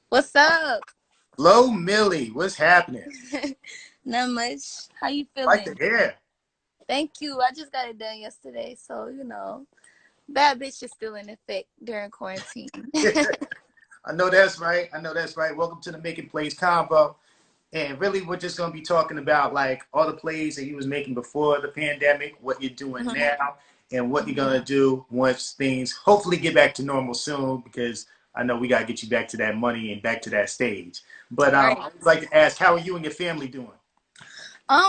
What's up? Flo Milli, what's happening? Not much. How you Like the feeling? hair. Thank you. I just got it done yesterday, so bad bitch is still in effect during quarantine. I know that's right. I know that's right. Welcome to the Making Plays Convo. And really, we're just going to be talking about like all the plays that you was making before the pandemic, what you're doing Mhm. now, and what you're going to do once things hopefully get back to normal soon, because I know we got to get you back to that money and back to that stage. But Right. I would like to ask, how are you and your family doing?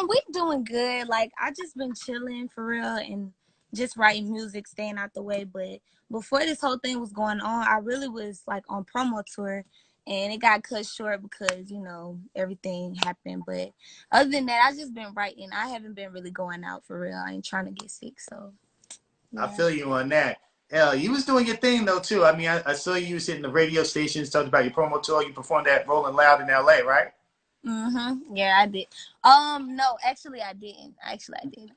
We doing good. Like I just been chilling for real and just writing music, staying out the way. But before this whole thing was going on, I really was like on promo tour, and it got cut short because everything happened. But other than that, I just been writing. I haven't been really going out for real. I ain't trying to get sick, so I yeah. feel you on that. Hell, you was doing your thing though too. I mean, I saw you was hitting the radio stations, talked about your promo tour. You performed at Rolling Loud in LA, right? Yeah, I did. No, actually, I didn't. Actually, I didn't.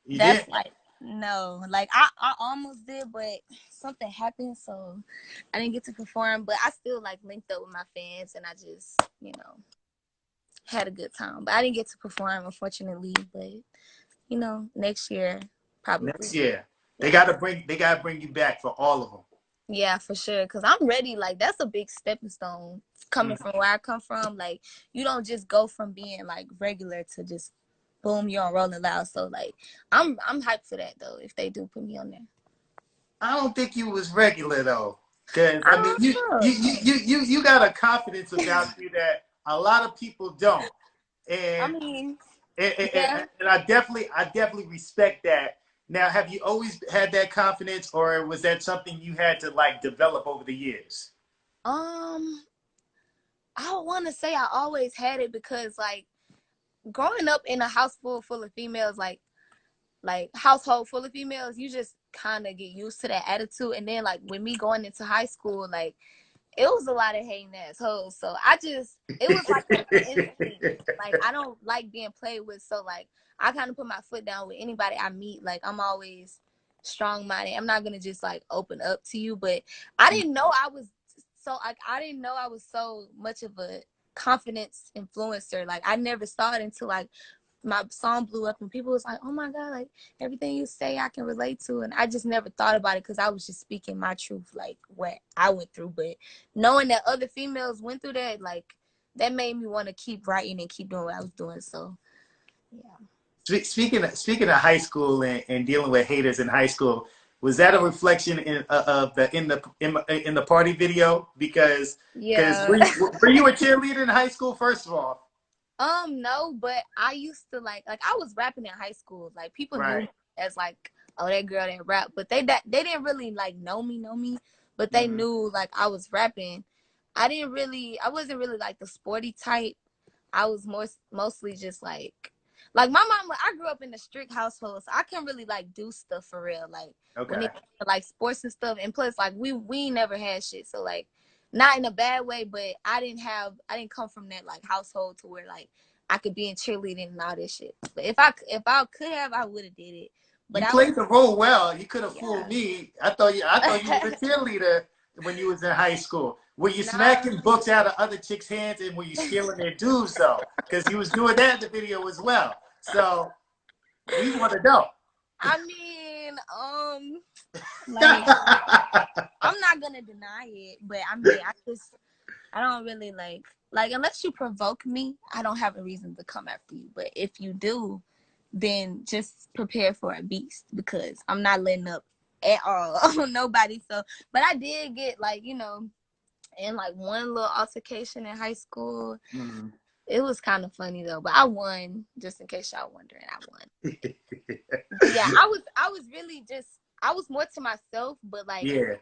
You That's did? like no, like I almost did, but something happened, so I didn't get to perform. But I still like linked up with my fans, and I just had a good time. But I didn't get to perform, unfortunately. But next year Next probably. year, Yeah, they gotta bring you back for all of them. yeah, for sure. Cause I'm ready. Like that's a big stepping stone coming Mm. from where I come from. Like you don't just go from being like regular to just boom, you're on Rolling Loud. So like I'm hyped for that though. If they do put me on there, I don't think you was regular though, because I I mean, don't you got a confidence about you that a lot of people don't, know. I and mean, and, yeah. and I definitely respect that. Now, have you always had that confidence, or was that something you had to like develop over the years? Um, I don't want to say I always had it because like growing up in a house full of females, like household full of females, you just kind of get used to that attitude. And then like with me going into high school, like it was a lot of hating assholes. So it was like an instinct. Like I don't like being played with. So like I kind of put my foot down with anybody I meet. Like I'm always strong minded. I'm not gonna just like open up to you. But I didn't know I was I didn't know I was so much of a confidence influencer. Like I never saw it until like my song blew up and people was like, oh my god, like everything you say I can relate to. And I just never thought about it because I was just speaking my truth, like what I went through. But knowing that other females went through that, like that made me want to keep writing and keep doing what I was doing. So yeah. Speaking of high school and dealing with haters in high school, was that a reflection of the in the party video? Because Yeah. were you a cheerleader in high school? First of all, No, but I used to like I was rapping in high school. Like people knew me right? as like, oh, that girl that rap, but they didn't really like know me, but they Mm-hmm. knew like I was rapping. I wasn't really like the sporty type. I was mostly just like my mom. I grew up in a strict household, so I couldn't really like do stuff for real. Like when Okay. it came to like sports and stuff, and plus like we never had shit, so like not in a bad way, but I didn't come from that like household to where like I could be in cheerleading and all this shit. But if I could have, I would have did it. But You I was played the role well. You could have fooled yeah. me. I thought you was a cheerleader when you was in high school. Were you Nah, smacking books out of other chicks' hands and were you stealing their dues though? Because you was doing that in the video as well. So we want to know. I mean, like I'm not gonna deny it, but I mean, I don't really like unless you provoke me, I don't have a reason to come after you. But if you do, then just prepare for a beast because I'm not letting up at all on nobody. So, but I did get like in like one little altercation in high school. Mm. It was kind of funny though, but I won. Just in case y'all wondering, I won. But yeah, I was really just I was more to myself, but like Yeah.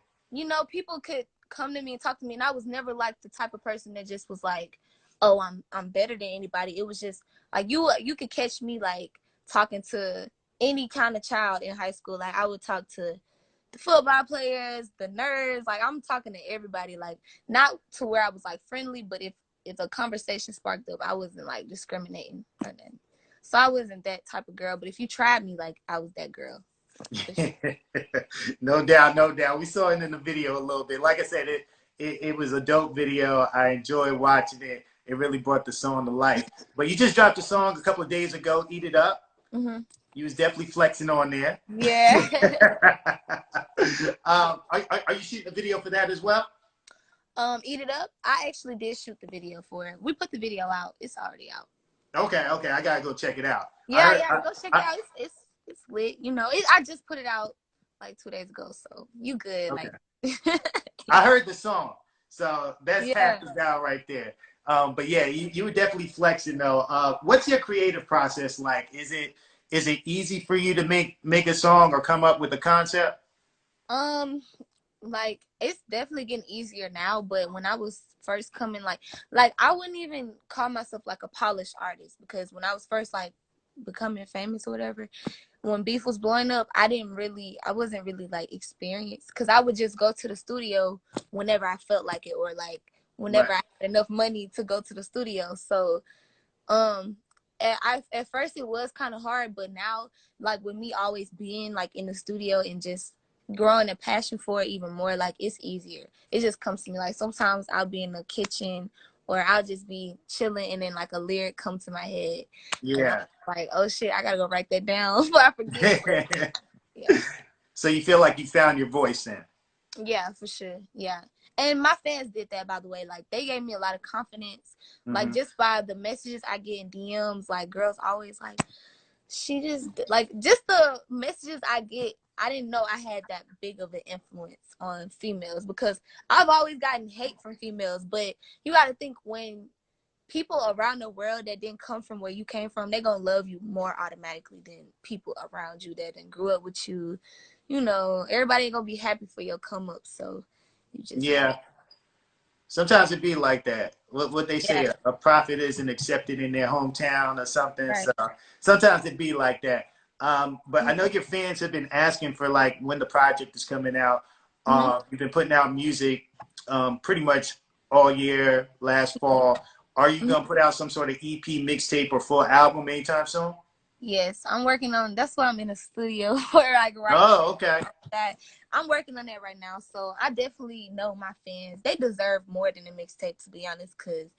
people could come to me and talk to me, and I was never like the type of person that just was like, "Oh, I'm better than anybody." It was just like you could catch me like talking to any kind of child in high school. Like I would talk to the football players, the nerds. Like I'm talking to everybody. Like not to where I was like friendly, but if a conversation sparked up, I wasn't like discriminating or nothing. So I wasn't that type of girl. But if you tried me, like I was that girl for sure. No doubt, no doubt. We saw it in the video a little bit. Like I said, it was a dope video. I enjoyed watching it. It really brought the song to life. But you just dropped a song a couple of days ago, Eat It Up. Mm-hmm. You was definitely flexing on there. Yeah. Are you shooting a video for that as well? Eat It Up. I actually did shoot the video for it. We put the video out. It's already out. Okay, I gotta go check it out. Yeah, go check it out. It's lit. You know, I just put it out like 2 days ago, so you good. Okay. Like, I heard the song, so that's yeah. half the down right there. But yeah, you were definitely flexing though. What's your creative process like? Is it easy for you to make a song or come up with a concept? Like it's definitely getting easier now, but when I was first coming, like I wouldn't even call myself like a polished artist, because when I was first like becoming famous or whatever, when beef was blowing up, I wasn't really like experienced, because I would just go to the studio whenever I felt like it, or like whenever Right. I had enough money to go to the studio. So at first it was kind of hard, but now, like with me always being like in the studio and just growing a passion for it even more, like it's easier. It just comes to me. Like sometimes I'll be in the kitchen or I'll just be chilling and then like a lyric comes to my head. And I'm Yeah. like, oh shit, I gotta go write that down before I forget. But, yeah. So you feel like you found your voice then? Yeah, for sure. Yeah. And my fans did that, by the way. Like they gave me a lot of confidence. Like Mm-hmm. just by the messages I get in DMs, like girls always like, she just the messages I get. I didn't know I had that big of an influence on females, because I've always gotten hate from females. But you got to think, when people around the world that didn't come from where you came from, they're going to love you more automatically than people around you that didn't grew up with you. You know, everybody ain't going to be happy for your come up. So you just, Yeah. Sometimes it be like that. What they say, yeah, a prophet isn't accepted in their hometown or something. right. So sometimes it be like that. But I know your fans have been asking for like when the project is coming out. Mm-hmm. You've been putting out music pretty much all year, last fall. Are you Mm-hmm. gonna put out some sort of EP, mixtape, or full album anytime soon? Yes, I'm working on. That's what I'm in the studio for, like right now. Oh, okay. That I'm working on that right now. So I definitely know my fans. They deserve more than a mixtape, to be honest, because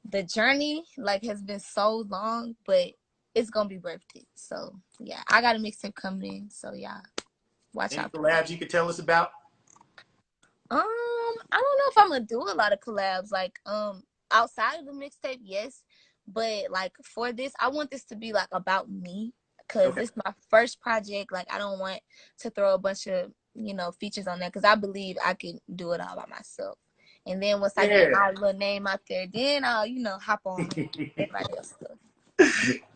the journey like has been so long, but it's gonna be worth it. So yeah, I got a mixtape coming in. So yeah, watch Any out for that. collabs you could tell us about? I don't know if I'm gonna do a lot of collabs like outside of the mixtape, yes, but like for this, I want this to be like about me, because Okay. it's my first project. Like I don't want to throw a bunch of features on there, because I believe I can do it all by myself. And then once I get Yeah. my little name out there, then I'll hop on everybody else stuff.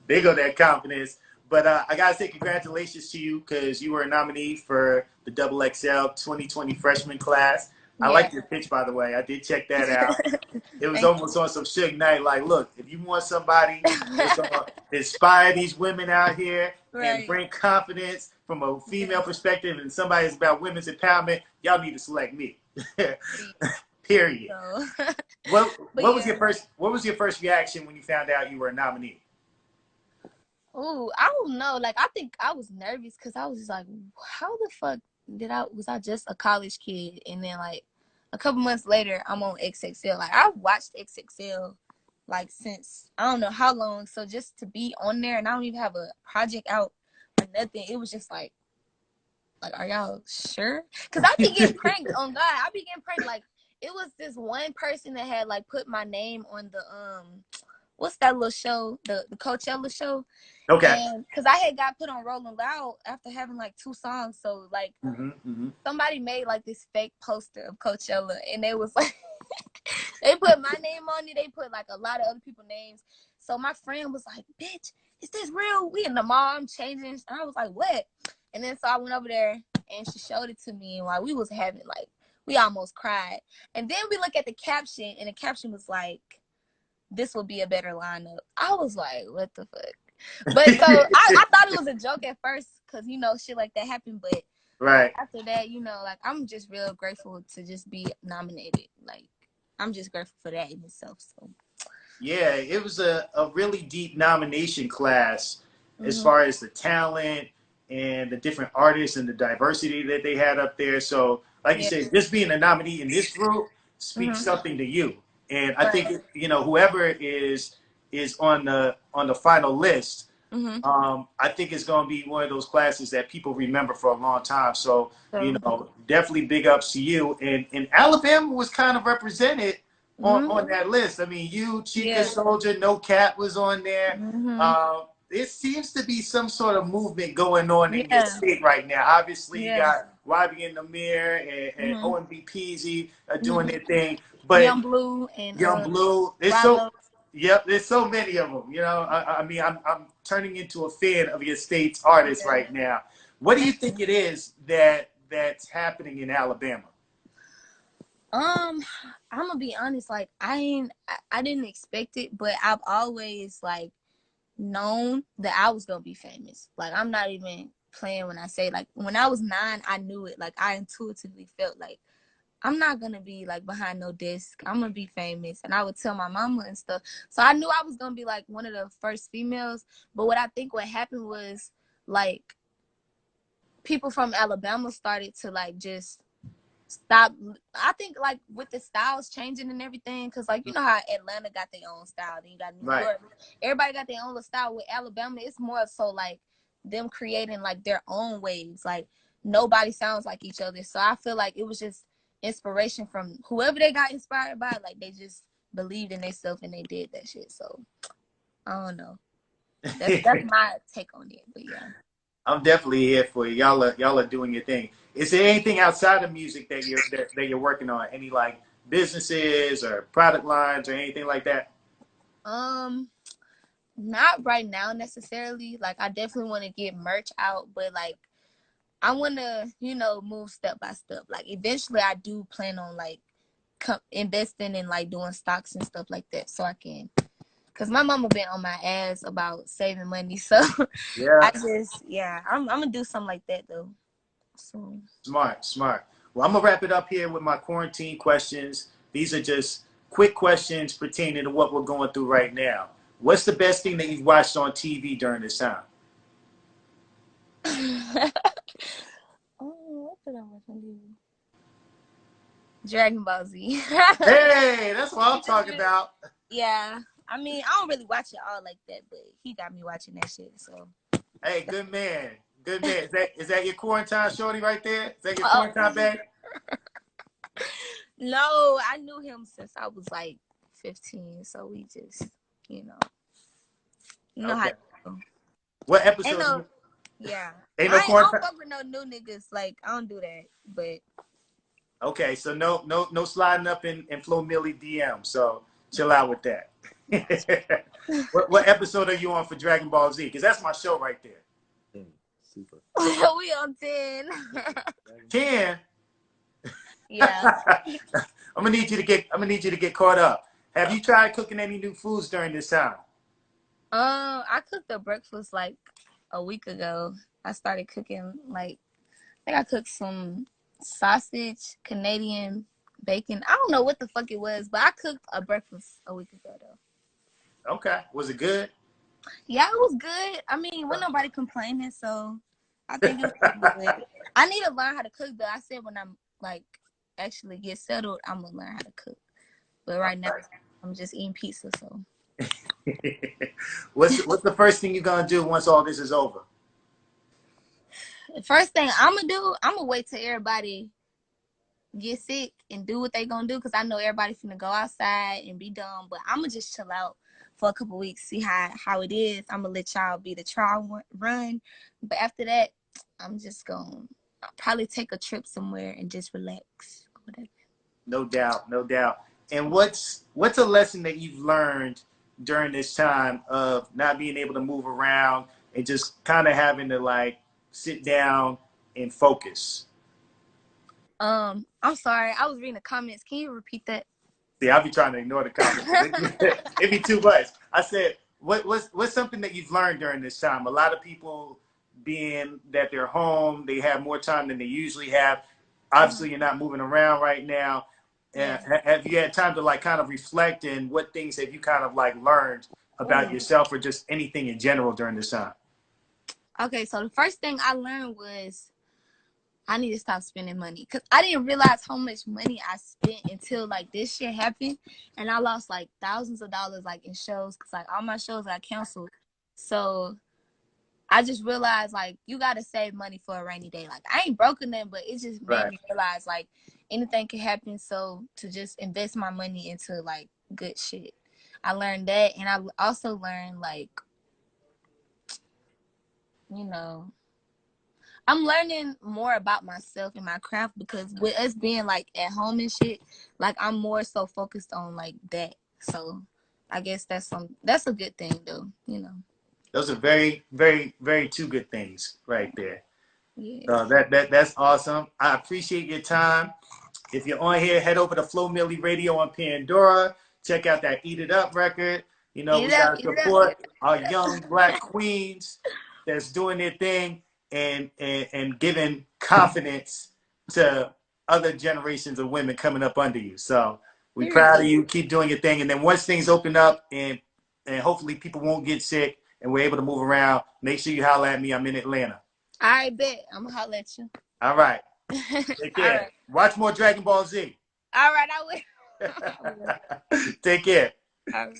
They go that confidence. But I gotta say congratulations to you because you were a nominee for the XXL 2020 Freshman Class. I Yeah. like your pitch, by the way. I did check that out. It was Thank almost on some Suge Knight. Like, look, if you want somebody that's gonna inspire these women out here you. and Right. bring confidence from a female Yes. perspective, and somebody that's about women's empowerment, y'all need to select me. Period. So, What but what was yeah. your first reaction when you found out you were a nominee? Oh, I don't know. Like, I think I was nervous because I was just like, how the fuck was I just a college kid? And then, like, a couple months later, I'm on XXL. Like, I've watched XXL, like, since I don't know how long. So, just to be on there, and I don't even have a project out or nothing, it was just like, are y'all sure? Because I be getting pranked on God. I be getting pranked. Like, it was this one person that had, like, put my name on the, what's that little show? The Coachella show. Okay. And because I had got put on Rolling Loud after having like 2 songs. So like Mm-hmm. somebody made like this fake poster of Coachella, and they was like, they put my name on it. They put like a lot of other people's names. So my friend was like, bitch, is this real? We in the mall, I'm changing. And I was like, what? And then so I went over there and she showed it to me. And while we was having like, we almost cried. And then we look at the caption, and the caption was like, this will be a better lineup. I was like, what the fuck? But so I thought it was a joke at first, because shit like that happened. But Right. after that, like I'm just real grateful to just be nominated. Like I'm just grateful for that in itself. So Yeah, it was a really deep nomination class as mm-hmm. far as the talent and the different artists and the diversity that they had up there. So, like you Yeah, said, just being a nominee in this group, speaks Mhm. something to you. And I Right. think, whoever is on the final list, Mhm. I think it's going to be one of those classes that people remember for a long time. So, So. definitely big ups to you. And Alabama was kind of represented Mhm. on that list. I mean, you, Chica Yeah. Soldier, No Cap was on there. Mhm. It seems to be some sort of movement going on in your Yeah. state right now. Obviously, you Yeah. got YB and Namir and Mhm. OMB Peasy doing Mhm. their thing. But Young Blue and Young Blue. Rollo. There's so many of them. I mean, I'm turning into a fan of your state's artists Yeah. right now. What do you think it is that's happening in Alabama? Um, I'm gonna be honest. Like, I didn't expect it, but I've always like known that I was gonna be famous. Like, I'm not even playing when I say, like, when I was 9, I knew it. Like, I intuitively felt like I'm not gonna be like behind no desk. I'm gonna be famous, and I would tell my mama and stuff. So I knew I was gonna be like one of the first females. But what I think what happened was like people from Alabama started to like just stop. I think like with the styles changing and everything, because like you know how Atlanta got their own style, then you got New Right. York. Everybody got their own little style. With Alabama, it's more so like them creating like their own waves. Like nobody sounds like each other. So I feel like it was just inspiration from whoever they got inspired by. Like they just believed in themselves and they did that shit. So I don't know. That's my take on it. But yeah. I'm definitely here for you. Y'all are doing your thing. Is there anything outside of music that you're working on? Any like businesses or product lines or anything like that? Um. Not right now necessarily. Like I definitely want to get merch out, but like I want to, move step by step. Like eventually, I do plan on like investing in like doing stocks and stuff like that, so I can. Cause my mama been on my ass about saving money, so Yeah. I'm gonna do something like that though. So. Smart, smart. Well, I'm gonna wrap it up here with my quarantine questions. These are just quick questions pertaining to what we're going through right now. What's the best thing that you've watched on TV during this time? Oh, what did I watch on TV? Dragon Ball Z. Hey, that's what I'm talking about. Yeah, I mean, I don't really watch it all like that, but he got me watching that shit. So. Hey, good man. Good man. Is that your quarantine shorty right there? Is that your Oh quarantine bag? no, I knew him since I was like 15. So we just, you know, how Okay. to go. What Ain't episode? no, yeah. Ain't no I don't quarantine. fuck with no new niggas. Like I don't do that. But Okay, so no sliding up in Flo Milli DM. So chill out with that. what episode are you on for Dragon Ball Z? Because that's my show right there. Super. we on 10. 10. Yeah. I'm gonna need you to get caught up. Have you tried cooking any new foods during this time? I cooked a breakfast like a week ago. I started cooking like I think I cooked some sausage, Canadian bacon. I don't know what the fuck it was, but I cooked a breakfast a week ago though. Okay. Was it good? Yeah, it was good. I mean, when nobody complaining, so I think it was good. I need to learn how to cook though. I said when I'm like actually get settled, I'm gonna learn how to cook. But right now, I'm just eating pizza. So What's the first thing you're gonna do once all this is over? the first thing I'm gonna do, I'm gonna wait till everybody get sick and do what they gonna do because I know everybody's gonna go outside and be done. But I'm gonna just chill out for a couple weeks, see how it is. I'm gonna let y'all be the trial run, but after that, I'm just gonna probably take a trip somewhere and just relax or whatever. No doubt, no doubt. And what's a lesson that you've learned during this time of not being able to move around and just kind of having to like sit down and focus? I'm sorry, I was reading the comments. Can you repeat that? See, I'll be trying to ignore the comments. It'd be too much. I said, what's something that you've learned during this time? A lot of people being that they're home, they have more time than they usually have. Obviously, you're not moving around right now. Yeah. Have you had time to like kind of reflect and what things have you kind of like learned about Ooh. yourself or just anything in general during this time? Okay, so the first thing I learned was I need to stop spending money because I didn't realize how much money I spent until like this shit happened, and I lost like thousands of dollars like in shows because like all my shows got canceled. So I just realized like you gotta save money for a rainy day. Like I ain't broken them, but it just made Right. me realize like anything can happen. So to just invest my money into like good shit. I learned that, and I also learned like, you know, I'm learning more about myself and my craft because with us being like at home and shit, like I'm more so focused on like that. So I guess that's a good thing though, you know. Those are very, very, very two good things right there. Yeah. That's awesome. I appreciate your time. If you're on here, head over to Flo Milli Radio on Pandora. Check out that Eat It Up record. You know, Eat we it up, gotta eat it up. support our young black queens that's doing their thing and giving confidence to other generations of women coming up under you. So we proud of Period. you. Keep doing your thing. And then once things open up and hopefully people won't get sick and we're able to move around, make sure you holler at me. I'm in Atlanta. I bet. I'm gonna holler at you. All right. Take All care. right. Watch more Dragon Ball Z. All right, I will. I will. Take care. All right.